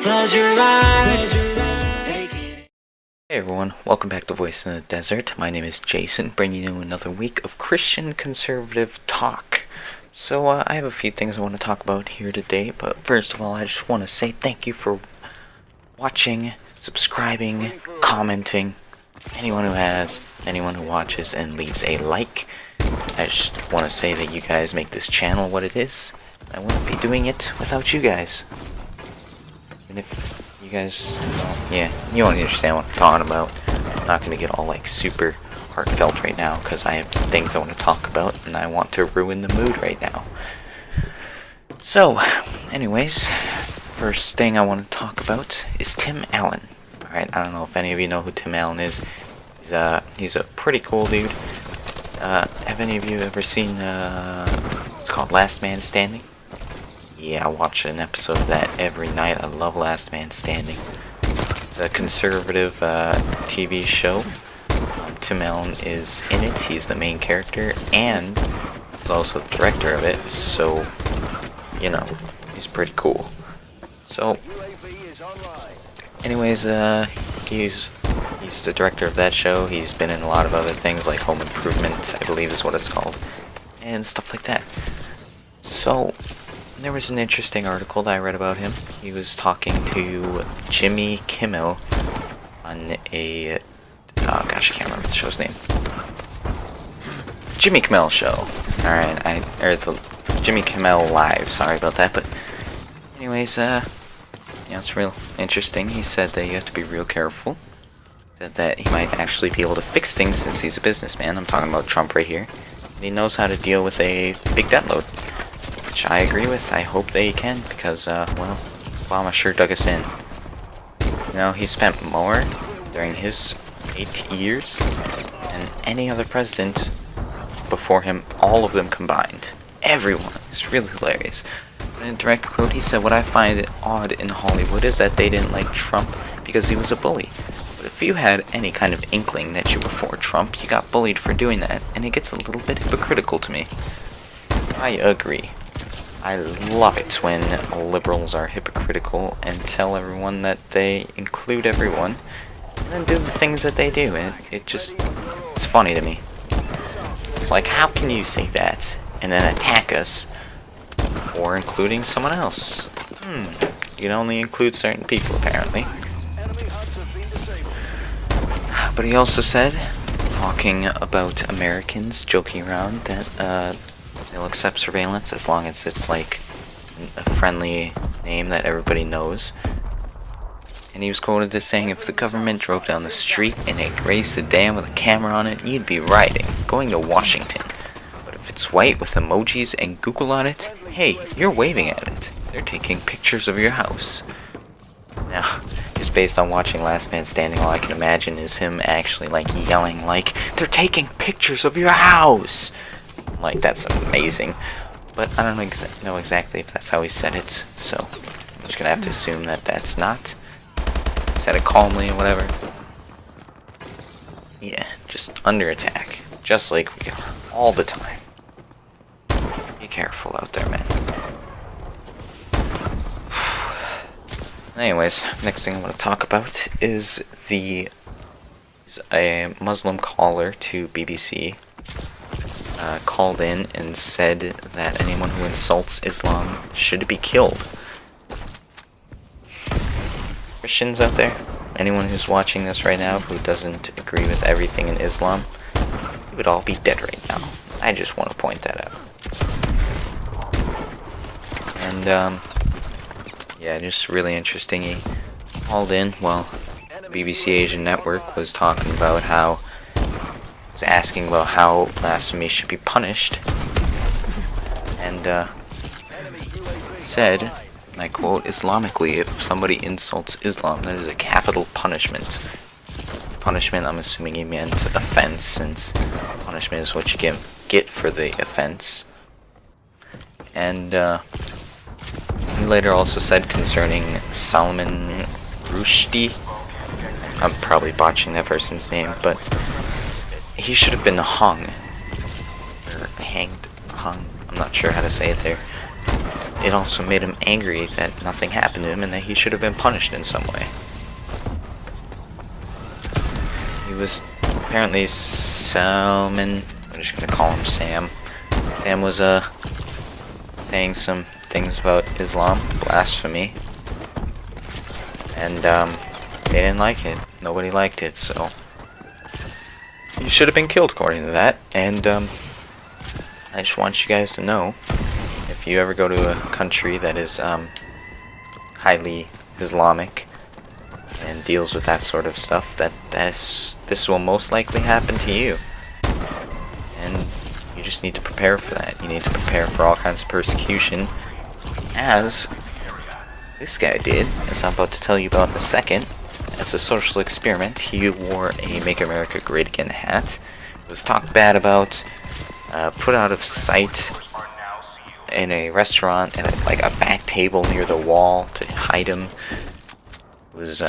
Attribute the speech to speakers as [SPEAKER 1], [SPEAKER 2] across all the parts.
[SPEAKER 1] Close your eyes.
[SPEAKER 2] Hey everyone, welcome back to Voice in the Desert. My name is Jason, bringing you another week of Christian conservative talk. So I have a few things I want to talk about here today, but first of all I just want to say thank you for watching, subscribing, commenting. Anyone who watches and leaves a like. I just want to say that you guys make this channel what it is. I wouldn't be doing it without you guys. And if you guys, yeah, you don't understand what I'm talking about. I'm not going to get all like super heartfelt right now because I have things I want to talk about and I want to ruin the mood right now. So, anyways, first thing I want to talk about is Tim Allen. Alright, I don't know if any of you know who Tim Allen is. He's a pretty cool dude. Have any of you ever seen, it's called Last Man Standing? Yeah, I watch an episode of that every night. I love Last Man Standing. It's a conservative TV show. Tim Allen is in it. He's the main character, and he's also the director of it. So, you know, he's pretty cool. So, anyways, he's the director of that show. He's been in a lot of other things like Home Improvement, I believe is what it's called, and stuff like that. So, there was an interesting article that I read about him. He was talking to Jimmy Kimmel on a... oh gosh, I can't remember the show's name. Jimmy Kimmel Show. Alright, or it's a Jimmy Kimmel Live, sorry about that, but... anyways, yeah, it's real interesting. He said that you have to be real careful. Said that he might actually be able to fix things since he's a businessman. I'm talking about Trump right here. And he knows how to deal with a big debt load. Which I agree with. I hope they can, because, well, Obama sure dug us in. You know, he spent more during his 8 years than any other president before him, all of them combined. Everyone. It's really hilarious. In a direct quote, he said, "What I find odd in Hollywood is that they didn't like Trump because he was a bully. But if you had any kind of inkling that you were for Trump, you got bullied for doing that, and it gets a little bit hypocritical to me." I agree. I love it when liberals are hypocritical and tell everyone that they include everyone and then do the things that they do, and it's funny to me. It's like, how can you say that and then attack us for including someone else? You can only include certain people, apparently. But he also said, talking about Americans joking around, that they'll accept surveillance as long as it's like a friendly name that everybody knows. And he was quoted as saying, "If the government drove down the street in a gray sedan with a camera on it, you'd be rioting, going to Washington. But if it's white with emojis and Google on it, hey, you're waving at it. They're taking pictures of your house." Now, just based on watching Last Man Standing, all I can imagine is him actually like yelling like, "They're taking pictures of your house!" Like, that's amazing. But I don't know exactly if that's how he said it, so I'm just gonna have to assume that that's not. He said it calmly or whatever. Yeah, just under attack. Just like we are, all the time. Be careful out there, man. Anyways, next thing I want to talk about is a Muslim caller to BBC called in and said that anyone who insults Islam should be killed. Christians out there, anyone who's watching this right now who doesn't agree with everything in Islam, you would all be dead right now. I just want to point that out. And, yeah, just really interesting. He called in while the BBC Asian network was talking about how, was asking about how blasphemy should be punished, and said, and I quote, "Islamically, if somebody insults Islam, that is a capital punishment." Punishment, I'm assuming he meant offense, since punishment is what you get for the offense. And he later also said concerning Salman Rushdie, I'm probably botching that person's name, but he should have been hung, or hanged, hung, I'm not sure how to say it there. it also made him angry that nothing happened to him and that he should have been punished in some way. He was apparently Salman. I'm just gonna call him Sam. Sam was saying some things about Islam, blasphemy, and they didn't like it. Nobody liked it, so he should have been killed according to that. And I just want you guys to know, if you ever go to a country that is highly Islamic and deals with that sort of stuff, that this will most likely happen to you. And you just need to prepare for that. You need to prepare for all kinds of persecution, as this guy did, as I'm about to tell you about in a second. As a social experiment, he wore a Make America Great Again hat, was talked bad about, put out of sight in a restaurant, and like a back table near the wall to hide him. He was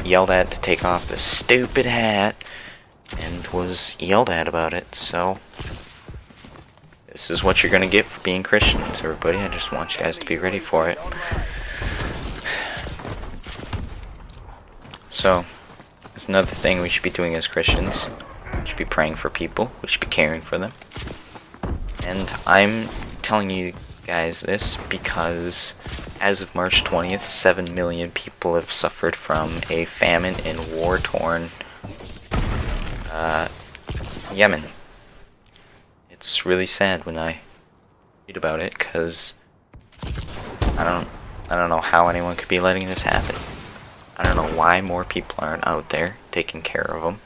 [SPEAKER 2] yelled at to take off the stupid hat, and was yelled at about it. So this is what you're gonna get for being Christians, everybody. I just want you guys to be ready for it. So there's another thing we should be doing as Christians. We should be praying for people. We should be caring for them. And I'm telling you guys this because as of March 20th, 7 million people have suffered from a famine in war-torn Yemen. It's really sad when I read about it, because I don't know how anyone could be letting this happen. I don't know why more people aren't out there taking care of them.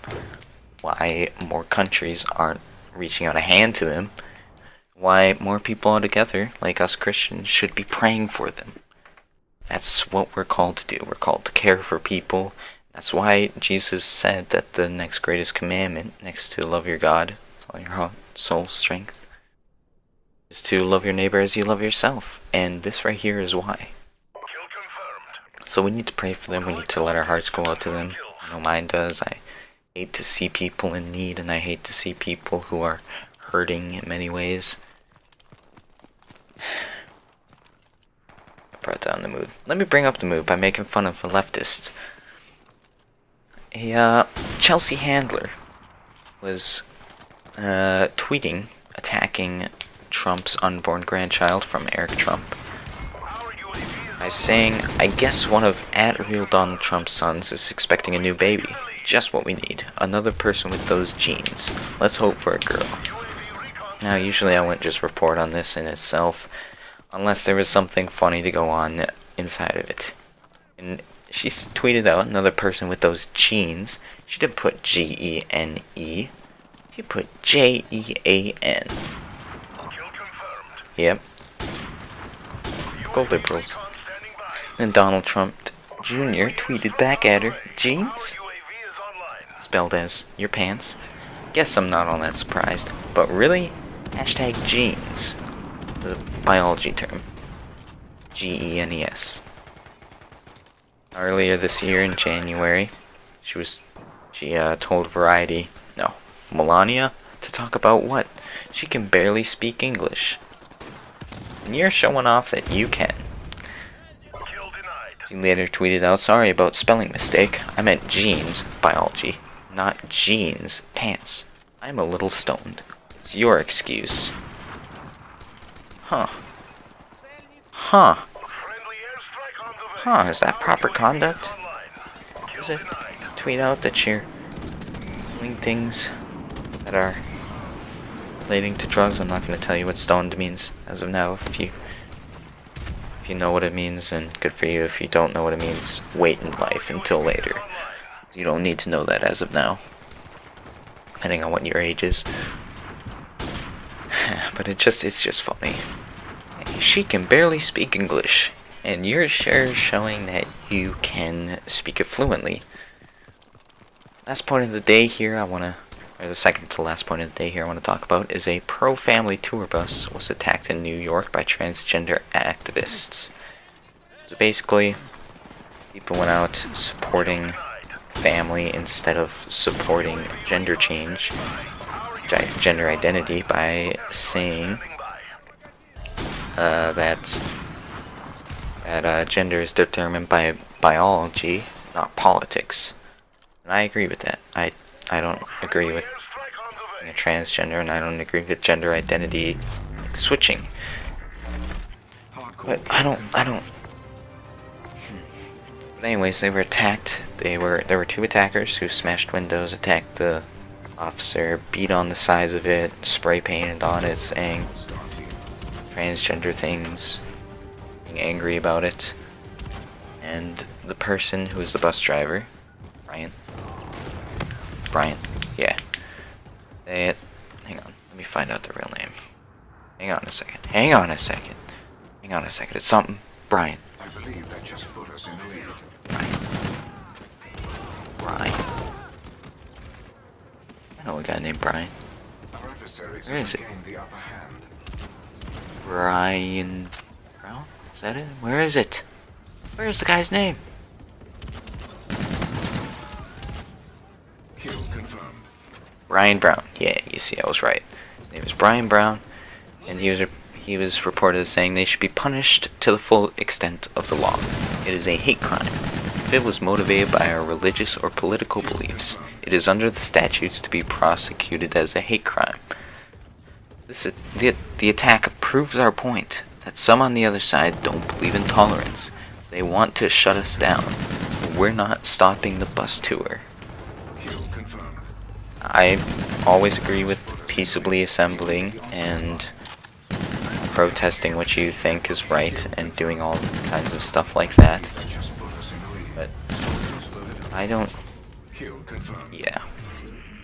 [SPEAKER 2] Why more countries aren't reaching out a hand to them. Why more people altogether, like us Christians, should be praying for them. That's what we're called to do. We're called to care for people. That's why Jesus said that the next greatest commandment, next to love your God with all your heart, soul, strength, is to love your neighbor as you love yourself. And this right here is why. So we need to pray for them. We need to let our hearts go out to them. I know mine does. I hate to see people in need, and I hate to see people who are hurting in many ways. I brought down the mood. Let me bring up the mood by making fun of a leftist. A Chelsea handler was tweeting, attacking Trump's unborn grandchild from Eric Trump by saying, "I guess one of @real Donald Trump's sons is expecting a new baby. Just what we need. Another person with those genes. Let's hope for a girl." Now, usually I wouldn't just report on this in itself, unless there was something funny to go on inside of it. And she tweeted out, "Another person with those genes." She didn't put Gene. She put Jean. Yep. Go liberals. And Donald Trump Jr. tweeted back at her, "Jeans?" Spelled as your pants. Guess I'm not all that surprised. But really? #genes. The biology term. GENES. Earlier this year in January, she told Melania, to talk about what? She can barely speak English. And you're showing off that you can. She later tweeted out, "Sorry about spelling mistake. I meant genes, biology, not jeans, pants. I'm a little stoned. It's your excuse." Huh. Is that proper conduct? Is it? Tweet out that you're doing things that are relating to drugs. I'm not going to tell you what stoned means as of now. If you know what it means, then good for you. If you don't know what it means, wait in life until later. You don't need to know that as of now, depending on what your age is. But it's just funny. She can barely speak English, and you're sure showing that you can speak it fluently. Last point of the day here the second to last point of the day here I want to talk about is a pro-family tour bus was attacked in New York by transgender activists. So basically, people went out supporting family instead of supporting gender change, gender identity, by saying that gender is determined by biology, not politics. And I agree with that. I don't agree with being a transgender, and I don't agree with gender identity switching. But I don't. But anyways, they were attacked. There were two attackers who smashed windows, attacked the officer, beat on the sides of it, spray painted on it, saying transgender things, being angry about it. And the person who was the bus driver, Brian, yeah. Hang on, let me find out the real name. Hang on a second. It's something. Brian.
[SPEAKER 1] I believe that just put us in the lead.
[SPEAKER 2] Brian. I know a guy named Brian.
[SPEAKER 1] Our adversaries
[SPEAKER 2] Where is it?
[SPEAKER 1] gained the upper hand.
[SPEAKER 2] Brian Brown? Is that it? Where is it? Where's the guy's name?
[SPEAKER 1] Kill confirmed.
[SPEAKER 2] Brian Brown. Yeah, you see, I was right. His name is Brian Brown, and he was reported as saying they should be punished to the full extent of the law. It is a hate crime. If it was motivated by our religious or political beliefs, it is under the statutes to be prosecuted as a hate crime. The attack proves our point that some on the other side don't believe in tolerance. They want to shut us down. We're not stopping the bus tour.
[SPEAKER 1] Kill confirmed.
[SPEAKER 2] I always agree with peaceably assembling and protesting what you think is right and doing all kinds of stuff like that.
[SPEAKER 1] That just put us in the lead.
[SPEAKER 2] But I don't.
[SPEAKER 1] Kill confirmed.
[SPEAKER 2] Yeah.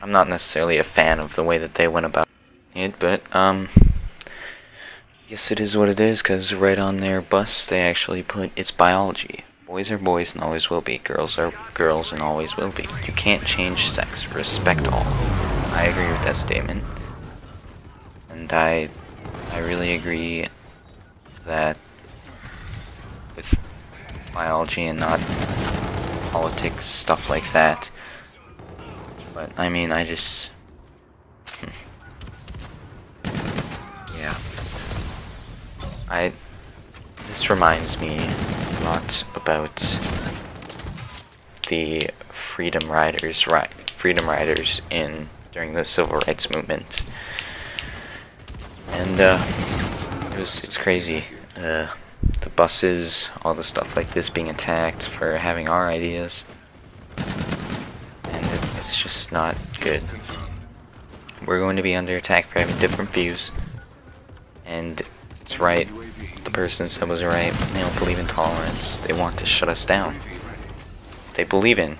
[SPEAKER 2] I'm not necessarily a fan of the way that they went about it, but, guess it is what it is, because right on their bus they actually put it's biology. Boys are boys and always will be. Girls are girls and always will be. You can't change sex. Respect all. I agree with that statement. And I really agree that with biology and not politics, stuff like that. But, I mean, I just... yeah. This reminds me a lot about the freedom riders during the civil rights movement. And it's crazy. The buses, all the stuff like this being attacked for having our ideas, and it's just not good. We're going to be under attack for having different views, and it's right. The person said was right. They don't believe in tolerance. They want to shut us down. They believe in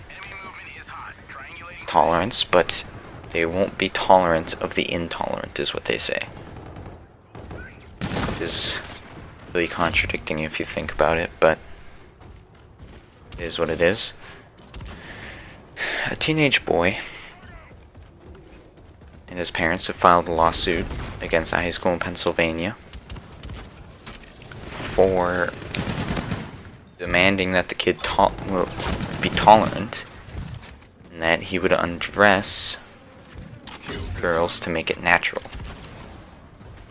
[SPEAKER 2] tolerance, but they won't be tolerant of the intolerant, is what they say. Which is really contradicting if you think about it, but it is what it is. A teenage boy and his parents have filed a lawsuit against a high school in Pennsylvania for demanding that the kid be tolerant and that he would undress girls to make it natural.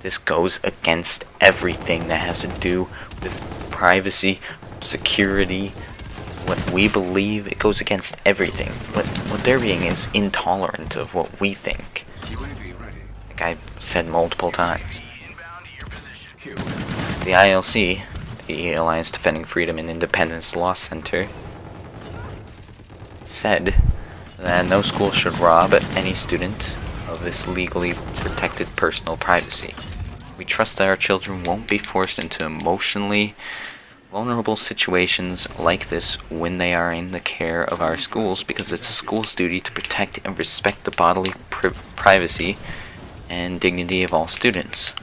[SPEAKER 2] This goes against everything that has to do with privacy, security, what we believe. It goes against everything. What they're being is intolerant of what we think. Like I said multiple times. The ILC, the Alliance Defending Freedom and Independence Law Center, said that no school should rob any student of this legally protected personal privacy. We trust that our children won't be forced into emotionally vulnerable situations like this when they are in the care of our schools, because it's a school's duty to protect and respect the bodily privacy and dignity of all students.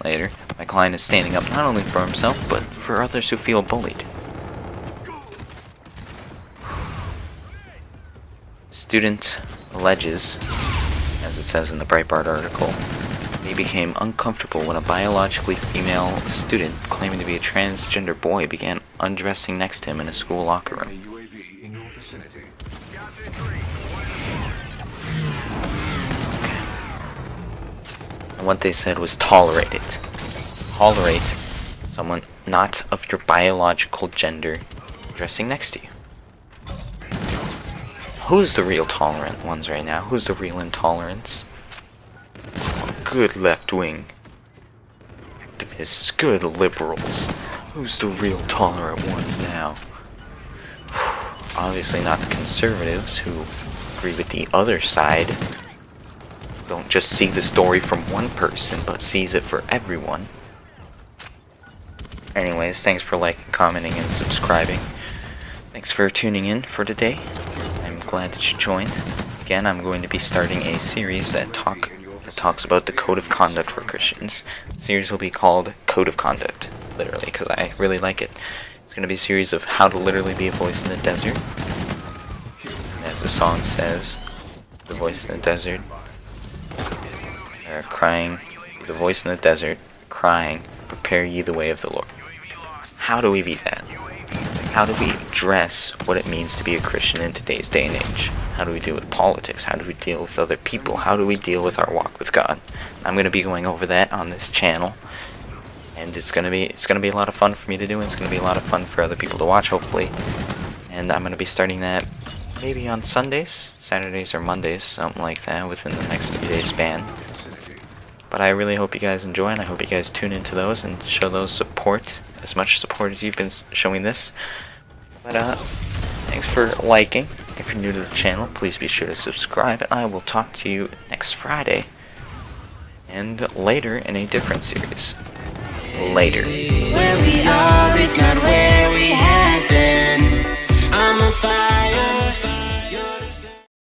[SPEAKER 2] Later, my client is standing up not only for himself, but for others who feel bullied. Student alleges, as it says in the Breitbart article, he became uncomfortable when a biologically female student claiming to be a transgender boy began undressing next to him in a school locker room. And what they said was tolerate it. Tolerate someone not of your biological gender dressing next to you. Who's the real tolerant ones right now? Who's the real intolerance? Good left-wing activists, good liberals. Who's the real tolerant ones now? Obviously not the conservatives who agree with the other side. Don't just see the story from one person, but sees it for everyone. Anyways, thanks for liking, commenting, and subscribing. Thanks for tuning in for today. I'm glad that you joined. Again, I'm going to be starting a series that talks about the code of conduct for Christians. The series will be called Code of Conduct, literally, because I really like it. It's going to be a series of how to literally be a voice in the desert. And as the song says, the voice in the desert, crying, the voice in the desert, crying, prepare ye the way of the Lord. How do we be that? How do we address what it means to be a Christian in today's day and age? How do we deal with politics? How do we deal with other people? How do we deal with our walk with God? I'm going to be going over that on this channel, and it's going to be a lot of fun for me to do, and it's going to be a lot of fun for other people to watch, hopefully. And I'm going to be starting that maybe on Sundays, Saturdays, or Mondays, something like that, within the next 3-day span. But I really hope you guys enjoy, and I hope you guys tune into those and show those support, as much support as you've been showing this. But thanks for liking. If you're new to the channel, please be sure to subscribe, and I will talk to you next Friday, and later in a different series. Later.
[SPEAKER 3] Where we are is not where we have been.